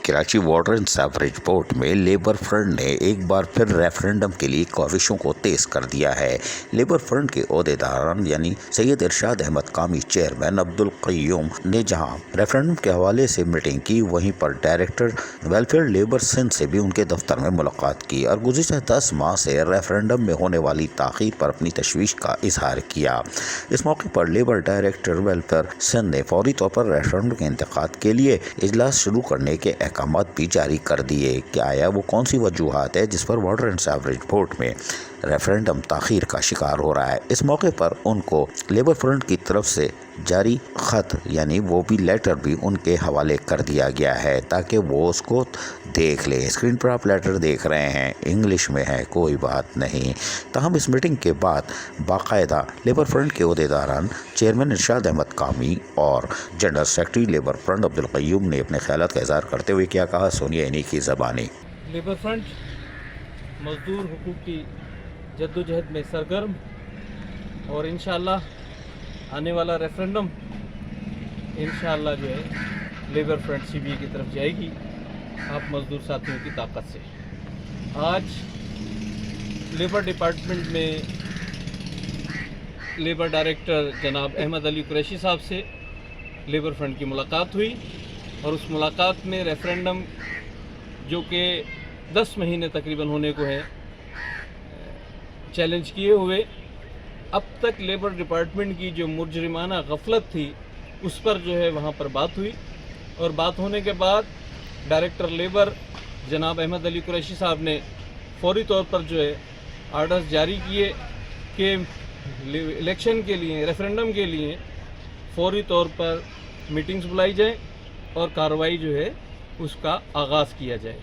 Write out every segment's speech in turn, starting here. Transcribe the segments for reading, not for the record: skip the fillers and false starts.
Karachi water and sewerage board में labour front ने एक बार फिर रेफरेंडम के लिए काविशों को तेज कर दिया है। लेबर फ्रंट के ओहदेदारान यानी सैयद इरशाद अहमद कामी, चेयरमैन अब्दुल क़य्यूम ने जहां रेफरेंडम के हवाले से मीटिंग की, वहीं पर डायरेक्टर वेलफेयर लेबर सिंध से भी उनके दफ्तर में मुलाकात की और गुज़िश्ता 10 माह से रेफरेंडम में होने वाली ताख़ीर पर अपनी तशवीश का इजहार किया। इस मौके पर लेबर डायरेक्टर वेलफेयर सिंध ने फौरी तौर पर रेफरेंडम के इंतखाब के लिए इजलास शुरू करने के अहकामात भी जारी कर दिए कि आया वो कौन सी वजूहात है जिस पर वाटर एंड सीवरेज बोर्ड में रेफरेंडम ताख़ीर का शिकार हो रहा है। इस मौके पर उनको लेबर फ्रंट की तरफ से जारी ख़त यानी वो भी लेटर भी उनके हवाले कर दिया गया है ताकि वो उसको देख लें। स्क्रीन पर आप लेटर देख रहे हैं, इंग्लिश में है, कोई बात नहीं। ताहम इस मीटिंग के बाद बाकायदा लेबर फ्रंट के ओहदेदारान चेयरमैन इरशाद अहमद कामी और general secretary labour front Abdul Qayyum ने अपने ख़यालात का इज़हार करते हुए क्या कहा, सुनिए इन्हीं की ज़बानी। लेबर फ्रंट मज़दूर हुकूक़ की जद्दोजहद में सरगर्म और इंशाअल्लाह आने वाला रेफरेंडम इंशाअल्लाह जो है लेबर फ्रंट CBA की तरफ जाएगी आप मज़दूर साथियों की ताकत से। आज लेबर डिपार्टमेंट में लेबर डायरेक्टर जनाब अहमद अली कुरैशी साहब से लेबर फ्रंट की मुलाकात हुई और उस मुलाकात में रेफरेंडम जो कि 10 महीने तकरीबन होने को है चैलेंज किए हुए, अब तक लेबर डिपार्टमेंट की जो मुजरिमाना गफलत थी उस पर जो है वहाँ पर बात हुई और बात होने के बाद डायरेक्टर लेबर जनाब अहमद अली कुरैशी साहब ने फौरी तौर पर जो है आर्डर्स जारी किए कि इलेक्शन के लिए, रेफरेंडम के लिए फौरी तौर पर मीटिंग्स बुलाई जाए और कार्रवाई जो है उसका आगाज़ किया जाए।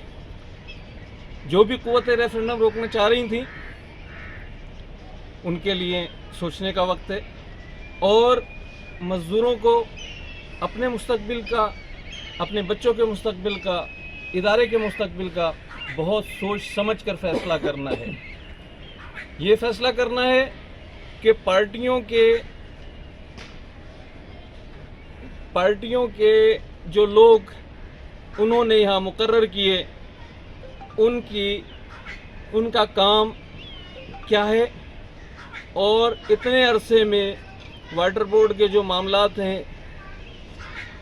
जो भी क़ुव्वतें रेफरेंडम रोकना चाह रही थी उनके लिए सोचने का वक्त है और मज़दूरों को अपने मुस्तकबिल का, अपने बच्चों के मुस्तकबिल का, इदारे के मुस्तकबिल का बहुत सोच समझ कर फ़ैसला करना है। ये फ़ैसला करना है कि पार्टियों के जो लोग उन्होंने यहाँ मुकर्रर किए उनका काम क्या है और इतने अरसे में वाटर बोर्ड के जो मामलात हैं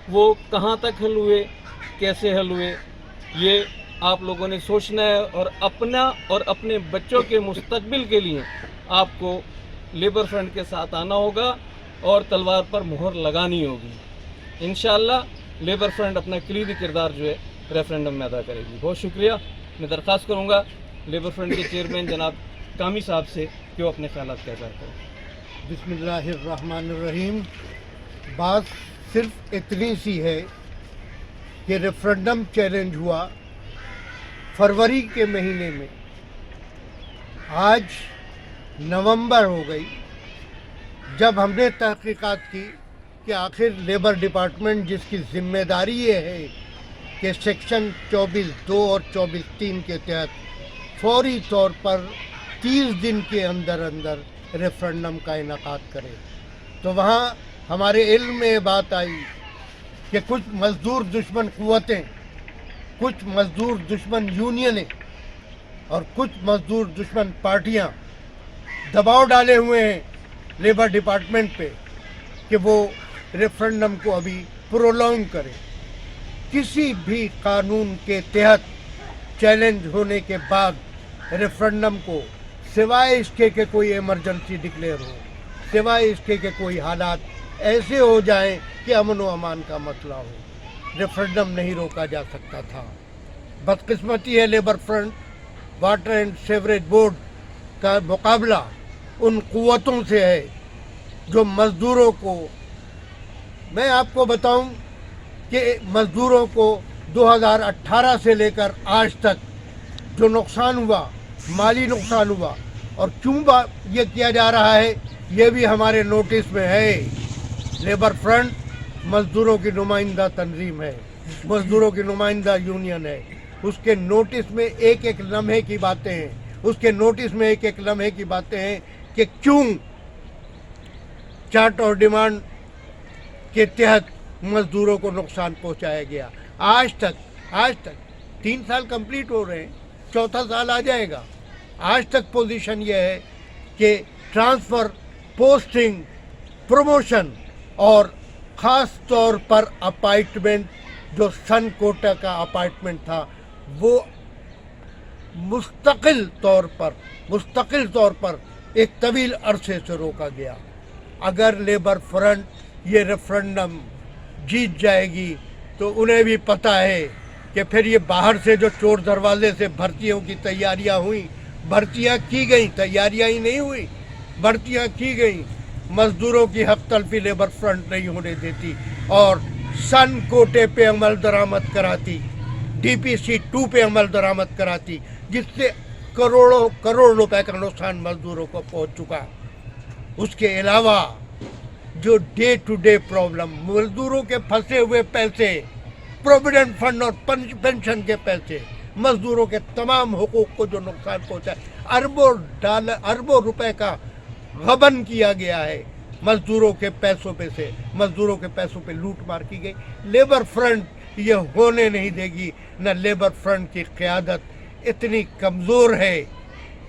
वो कहाँ तक हल हुए, कैसे हल हुए, ये आप लोगों ने सोचना है और अपना और अपने बच्चों के मुस्तकबिल के लिए आपको लेबर फ्रंट के साथ आना होगा और तलवार पर मुहर लगानी होगी। इंशाअल्लाह लेबर फ्रंट अपना कलीदी किरदार जो है रेफरेंडम में अदा करेगी। बहुत शुक्रिया। मैं दरख्वास्त करूँगा लेबर फ्रंट के चेयरमैन जनाब कामी साहब से कि वो अपने ख्यालात का इज़हार करें। बिस्मिल्लाहिर्रहमानिर्रहीम। बात सिर्फ इतनी सी है कि रेफरेंडम चैलेंज हुआ फरवरी के महीने में, आज नवंबर हो गई। जब हमने तहकीकात की कि आखिर लेबर डिपार्टमेंट जिसकी जिम्मेदारी ये है कि सेक्शन 24(2) और 24(3) के तहत फौरी तौर पर 30 दिन के अंदर अंदर रेफरेंडम का इनेकाद करे, तो वहाँ हमारे इल्म में बात आई कि कुछ मज़दूर दुश्मन क़ुव्वतें, कुछ मज़दूर दुश्मन यूनियनें और कुछ मज़दूर दुश्मन पार्टियाँ दबाव डाले हुए हैं लेबर डिपार्टमेंट पे कि वो रेफरेंडम को अभी प्रोलॉन्ग करे। किसी भी कानून के तहत चैलेंज होने के बाद रेफरेंडम को सिवाय इसके कि कोई इमरजेंसी डिक्लेयर हो, सिवाय इसके कि कोई हालात ऐसे हो जाएं कि अमन व अमान का मसला हो, रेफरेंडम नहीं रोका जा सकता था। बदकिस्मती है labour front water and sewerage board का मुकाबला उन क़ुव्वतों से है जो मज़दूरों को, मैं आपको बताऊं कि मज़दूरों को 2018 से लेकर आज तक जो नुकसान हुआ, माली नुकसान हुआ, और क्यों ये किया जा रहा है ये भी हमारे नोटिस में है। लेबर फ्रंट मज़दूरों की नुमाइंदा तंजीम है, मज़दूरों की नुमाइंदा यूनियन है। उसके नोटिस में एक एक लम्हे की बातें हैं, उसके नोटिस में एक एक लम्हे की बातें हैं कि क्यों चार्ट और डिमांड के तहत मज़दूरों को नुकसान पहुंचाया गया। आज तक आज तक 3 साल कंप्लीट हो रहे हैं, चौथा साल आ जाएगा, आज तक पोजीशन ये है कि ट्रांसफ़र, पोस्टिंग, प्रमोशन और ख़ास तौर पर अपार्टमेंट, जो सन कोटा का अपार्टमेंट था, वो मुस्तकिल तौर पर एक तवील अरसे से रोका गया। अगर लेबर फ्रंट ये रेफरेंडम जीत जाएगी तो उन्हें भी पता है कि फिर ये बाहर से जो चोर दरवाजे से भर्तियों की तैयारियां हुई, भर्तियां की गई, तैयारियां ही नहीं हुई, भर्तियां की गई, मजदूरों की हक तलफी लेबर फ्रंट नहीं होने देती और सन कोटे पे अमल दरामद कराती, DPC 2 पे अमल दरामद कराती, जिससे करोड़ों रुपए का नुकसान मजदूरों को पहुंच चुका। उसके अलावा जो डे टू डे प्रॉब्लम, मजदूरों के फंसे हुए पैसे, प्रोविडेंट फंड और पेंशन के पैसे, मजदूरों के तमाम हुकूक को जो नुकसान पहुंचा, अरबों रुपए का गबन किया गया है मजदूरों के पैसों पे से, मजदूरों के पैसों पे लूट मार की गई। लेबर फ्रंट ये होने नहीं देगी। न लेबर फ्रंट की क़यादत इतनी कमज़ोर है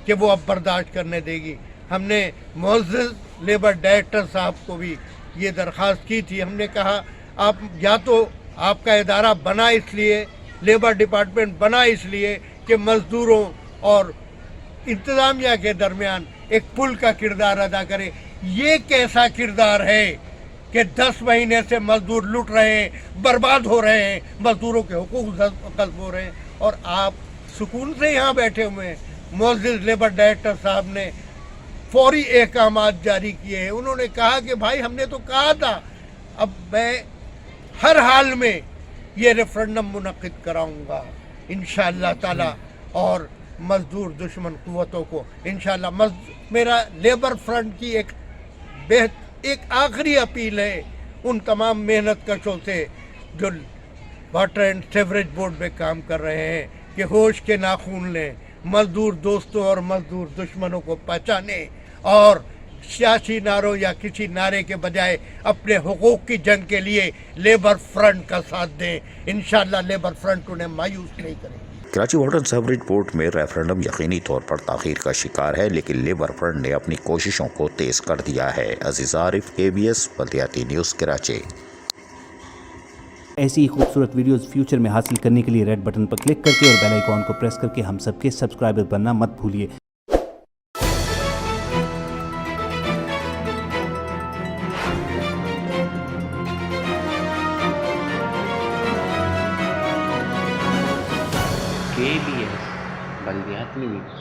कि वो अब बर्दाश्त करने देगी। हमने मुअज़्ज़ज़ लेबर डायरेक्टर साहब को भी ये दरख्वास्त की थी। हमने कहा आप या तो आपका इदारा बना इसलिए, लेबर डिपार्टमेंट बना इसलिए कि मज़दूरों और इंतज़ामिया के दरमियान एक पुल का किरदार अदा करे। ये कैसा किरदार है कि 10 महीने से मजदूर लुट रहे हैं, बर्बाद हो रहे हैं, मजदूरों के हुकूक गस्ब हो रहे हैं और आप सुकून से यहाँ बैठे हुए हैं। मुअज़्ज़िज़ लेबर डायरेक्टर साहब ने फौरी अहकामात जारी किए हैं। उन्होंने कहा कि भाई हमने तो कहा था, अब मैं हर हाल में ये रेफरेंडम मुनक़िद कराऊंगा इंशाअल्लाह ताला और मजदूर दुश्मन कुव्वतों को इंशाअल्लाह। मेरा लेबर फ्रंट की एक आखिरी अपील है उन तमाम मेहनत कशों से जो वाटर एंड सीवरेज बोर्ड में काम कर रहे हैं कि होश के नाखून लें, मजदूर दोस्तों और मजदूर दुश्मनों को पहचाने और सियासी नारों या किसी नारे के बजाय अपने हुकूक की जंग के लिए लेबर फ्रंट का साथ दें। इंशाअल्लाह लेबर फ्रंट उन्हें मायूस नहीं करेगी। Karachi water and sewerage board में रेफरेंडम यकीनी तौर पर ताख़ीर का शिकार है, लेकिन लेबर फ्रंट ने अपनी कोशिशों को तेज़ कर दिया है। अजीज़ आरिफ, KBS बल्दियाती न्यूज़, कराची। ऐसी ही खूबसूरत वीडियोस फ्यूचर में हासिल करने के लिए रेड बटन पर क्लिक करके और बेल आइकॉन को प्रेस करके हम सबके सब्सक्राइबर बनना मत भूलिए। KBS बल्दियाती न्यूज़।